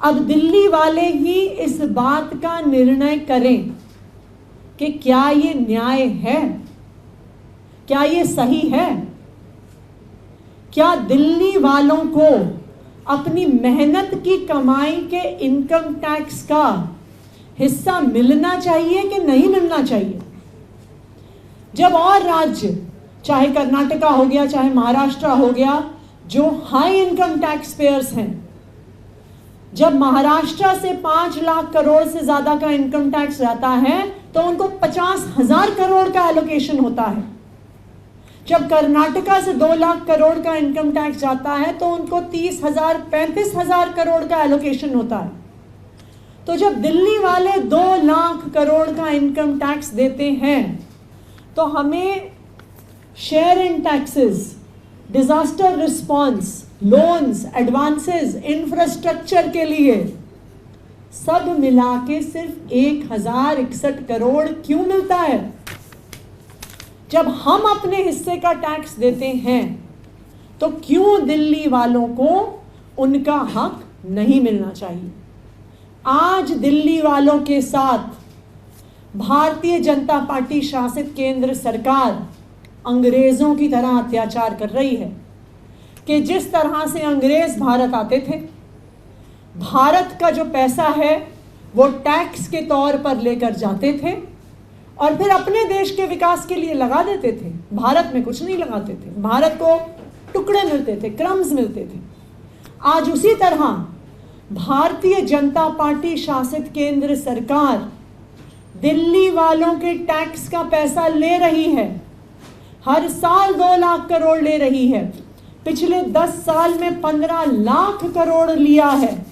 अब दिल्ली वाले ही इस बात का निर्णय करें कि क्या ये न्याय है, क्या ये सही है। क्या दिल्ली वालों को अपनी मेहनत की कमाई के इनकम टैक्स का हिस्सा मिलना चाहिए कि नहीं मिलना चाहिए। जब और राज्य, चाहे कर्नाटका हो गया, चाहे महाराष्ट्र हो गया, जो हाई इनकम टैक्स पेयर्स हैं, जब महाराष्ट्र से 5 लाख करोड़ से ज्यादा का इनकम टैक्स जाता है तो उनको 50,000 करोड़ का एलोकेशन होता है। जब कर्नाटका से 2 लाख करोड़ का इनकम टैक्स जाता है तो उनको 30,000 35,000 करोड़ का एलोकेशन होता है। तो जब दिल्ली वाले 2 लाख करोड़ का इनकम टैक्स देते हैं तो हमें share in taxes, disaster response, loans, advances, infrastructure के लिए सब मिला के सिर्फ 1061 करोड़ क्यों मिलता है? जब हम अपने हिस्से का टैक्स देते हैं तो क्यों दिल्ली वालों को उनका हक नहीं मिलना चाहिए? आज दिल्ली वालों के साथ भारतीय जनता पार्टी शासित केंद्र सरकार अंग्रेजों की तरह अत्याचार कर रही है कि जिस तरह से अंग्रेज भारत आते थे, भारत का जो पैसा है वो टैक्स के तौर पर लेकर जाते थे और फिर अपने देश के विकास के लिए लगा देते थे। भारत में कुछ नहीं लगाते थे, भारत को टुकड़े मिलते थे, क्रम्स मिलते थे। आज उसी तरह भारतीय जनता पार्टी शासित केंद्र सरकार दिल्ली वालों के टैक्स का पैसा ले रही है। हर साल 2 लाख करोड़ ले रही है। पिछले 10 साल में 15 लाख करोड़ लिया है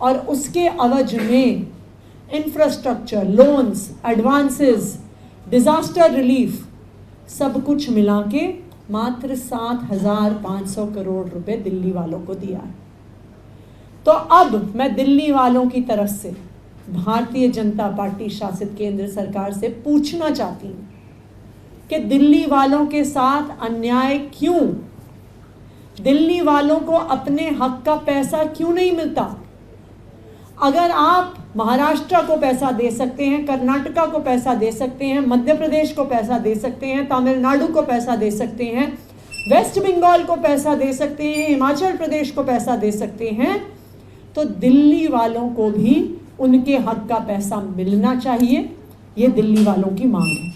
और उसके अवज में infrastructure, loans, advances, disaster relief सब कुछ मिला के मात्र 7,500 करोड़ रुपए दिल्ली वालों को दिया है। तो अब मैं दिल्ली वालों की तरफ से भारतीय जनता पार्टी शासित केंद्र सरकार से पूछना चाहती हूँ कि दिल्ली वालों के साथ अन्याय क्यों? दिल्ली वालों को अपने हक का पैसा क्यों नहीं मिलता? अगर आप महाराष्ट्र को पैसा दे सकते हैं, कर्नाटका को पैसा दे सकते हैं, मध्य प्रदेश को पैसा दे सकते हैं, तमिलनाडु को पैसा दे सकते हैं, वेस्ट बंगाल को पैसा दे सकते हैं, हिमाचल प्रदेश को पैसा दे सकते हैं, तो दिल्ली वालों को भी उनके हक का पैसा मिलना चाहिए। ये दिल्ली वालों की मांग है।